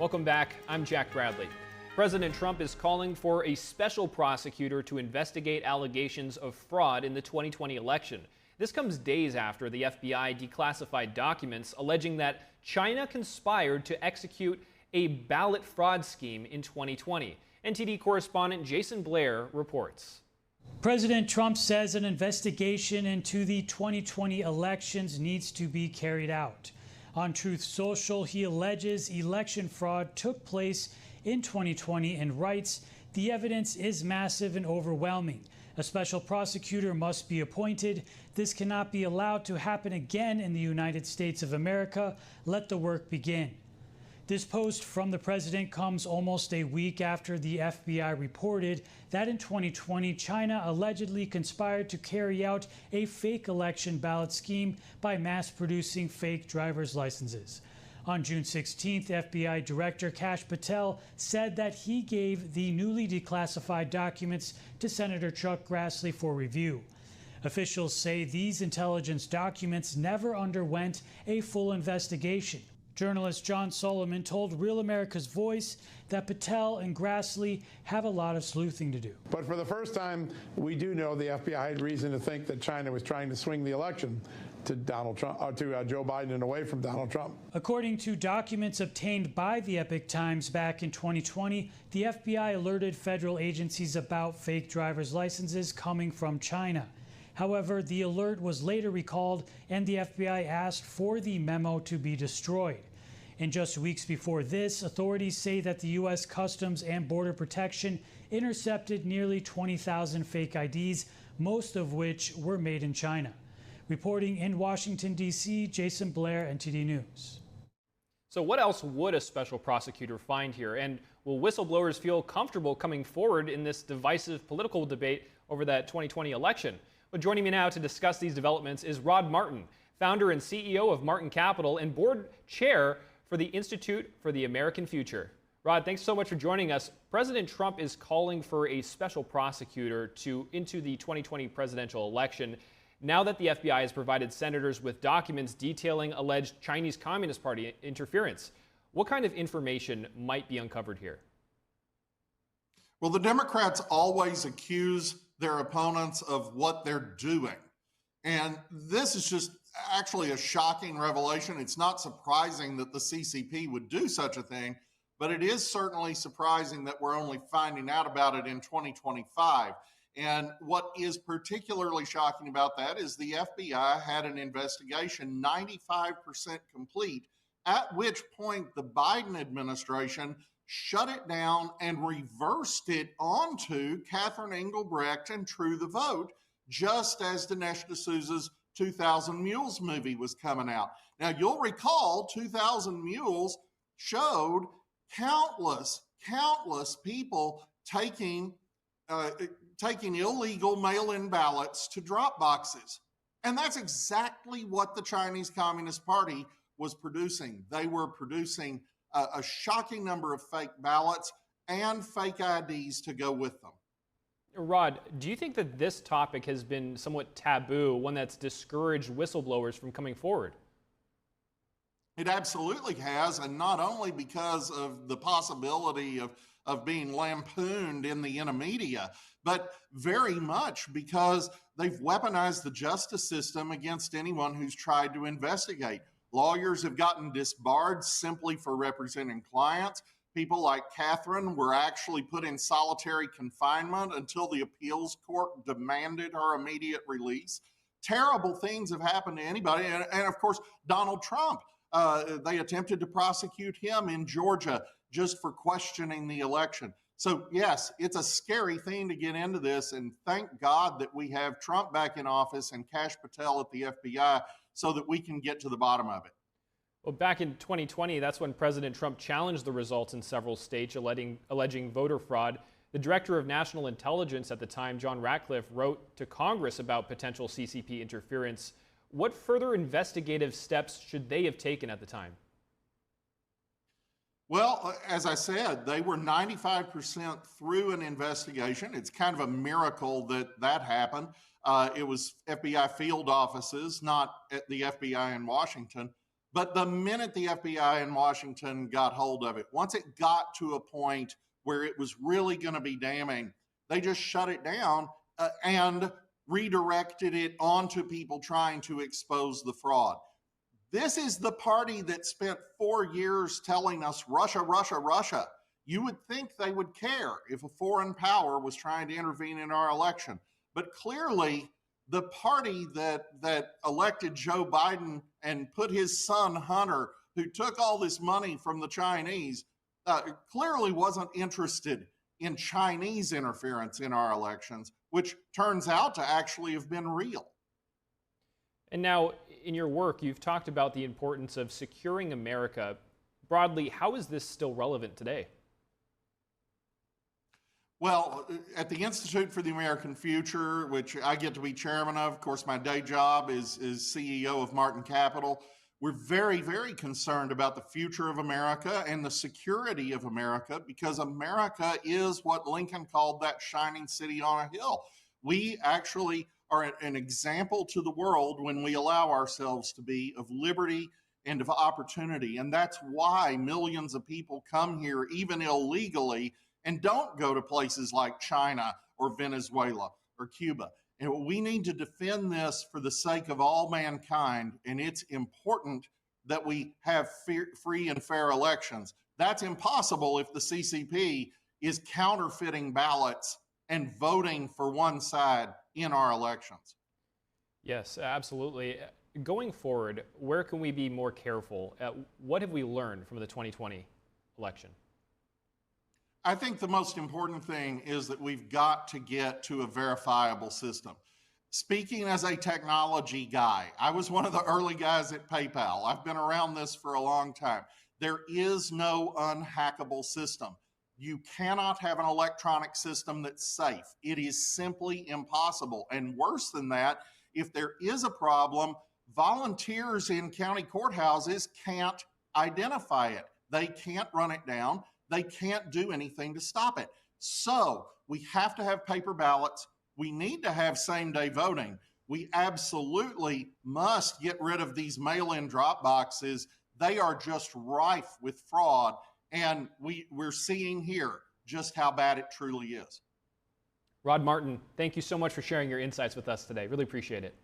Welcome back. I'm Jack Bradley. President Trump is calling for a special prosecutor to investigate allegations of fraud in the 2020 election. This comes days after the FBI declassified documents alleging that China conspired to execute a ballot fraud scheme in 2020. NTD correspondent Jason Blair reports. President Trump says an investigation into the 2020 elections needs to be carried out. On Truth Social, he alleges election fraud took place in 2020 and writes, "The evidence is massive and overwhelming. A special prosecutor must be appointed. This cannot be allowed to happen again in the United States of America. Let the work begin." This post from the president comes almost a week after the FBI reported that in 2020, China allegedly conspired to carry out a fake election ballot scheme by mass-producing fake driver's licenses. On June 16th, FBI Director Kash Patel said that he gave the newly declassified documents to Senator Chuck Grassley for review. Officials say these intelligence documents never underwent a full investigation. Journalist John Solomon told Real America's Voice that Patel and Grassley have a lot of sleuthing to do. But for the first time, we do know the FBI had reason to think that China was trying to swing the election to Donald Trump, to Joe Biden and away from Donald Trump. According to documents obtained by the Epoch Times back in 2020, the FBI alerted federal agencies about fake driver's licenses coming from China. However, the alert was later recalled and the FBI asked for the memo to be destroyed. And just weeks before this, authorities say that the U.S. Customs and Border Protection intercepted nearly 20,000 fake IDs, most of which were made in China. Reporting in Washington, D.C., Jason Blair, NTD News. So what else would a special prosecutor find here? And will whistleblowers feel comfortable coming forward in this divisive political debate over that 2020 election? Well, joining me now to discuss these developments is Rod Martin, founder and CEO of Martin Capital and board chair for the Institute for the American Future. Rod, thanks so much for joining us. President Trump is calling for a special prosecutor into the 2020 presidential election now that the FBI has provided senators with documents detailing alleged Chinese Communist Party interference. What kind of information might be uncovered here? Well, the Democrats always accuse their opponents of what they're doing. And this is just actually a shocking revelation. It's not surprising that the CCP would do such a thing, but it is certainly surprising that we're only finding out about it in 2025. And what is particularly shocking about that is the FBI had an investigation 95% complete, at which point the Biden administration shut it down and reversed it onto Catherine Engelbrecht and True the Vote, just as Dinesh D'Souza's 2000 Mules movie was coming out. Now, you'll recall 2000 Mules showed countless people taking illegal mail-in ballots to drop boxes. And that's exactly what the Chinese Communist Party was producing. They were producing a shocking number of fake ballots and fake IDs to go with them. Rod, do you think that this topic has been somewhat taboo, one that's discouraged whistleblowers from coming forward? It absolutely has, and not only because of the possibility of being lampooned in the media, but very much because they've weaponized the justice system against anyone who's tried to investigate. Lawyers have gotten disbarred simply for representing clients. People like Catherine were actually put in solitary confinement until the appeals court demanded her immediate release. Terrible things have happened to anybody. And of course, Donald Trump, they attempted to prosecute him in Georgia just for questioning the election. So yes, it's a scary thing to get into this. And thank God that we have Trump back in office and Kash Patel at the FBI so that we can get to the bottom of it. Well, back in 2020, that's when President Trump challenged the results in several states alleging voter fraud. The director of national intelligence at the time, John Ratcliffe, wrote to Congress about potential CCP interference. What further investigative steps should they have taken at the time? Well, as I said, they were 95% through an investigation. It's kind of a miracle that happened. It was FBI field offices, not at the FBI in Washington. But the minute the FBI in Washington got hold of it, once it got to a point where it was really going to be damning, they just shut it down and redirected it onto people trying to expose the fraud. This is the party that spent 4 years telling us Russia, Russia, Russia. You would think they would care if a foreign power was trying to intervene in our election. But clearly, the party that elected Joe Biden and put his son Hunter, who took all this money from the Chinese, clearly wasn't interested in Chinese interference in our elections, which turns out to actually have been real. And now, in your work, you've talked about the importance of securing America. Broadly, how is this still relevant today? Well, at the Institute for the American Future, which I get to be chairman of course, my day job is CEO of Martin Capital. We're very, very concerned about the future of America and the security of America, because America is what Lincoln called that shining city on a hill. We actually are an example to the world when we allow ourselves to be, of liberty and of opportunity. And that's why millions of people come here, even illegally, and don't go to places like China or Venezuela or Cuba. And we need to defend this for the sake of all mankind, and it's important that we have free and fair elections. That's impossible if the CCP is counterfeiting ballots and voting for one side in our elections. Yes, absolutely. Going forward, where can we be more careful? What have we learned from the 2020 election? I think the most important thing is that we've got to get to a verifiable system. Speaking as a technology guy, I was one of the early guys at PayPal. I've been around this for a long time. There is no unhackable system. You cannot have an electronic system that's safe. It is simply impossible. And worse than that, if there is a problem, volunteers in county courthouses can't identify it. They can't run it down. They can't do anything to stop it. So we have to have paper ballots. We need to have same-day voting. We absolutely must get rid of these mail-in drop boxes. They are just rife with fraud, and we're seeing here just how bad it truly is. Rod Martin, thank you so much for sharing your insights with us today. Really appreciate it.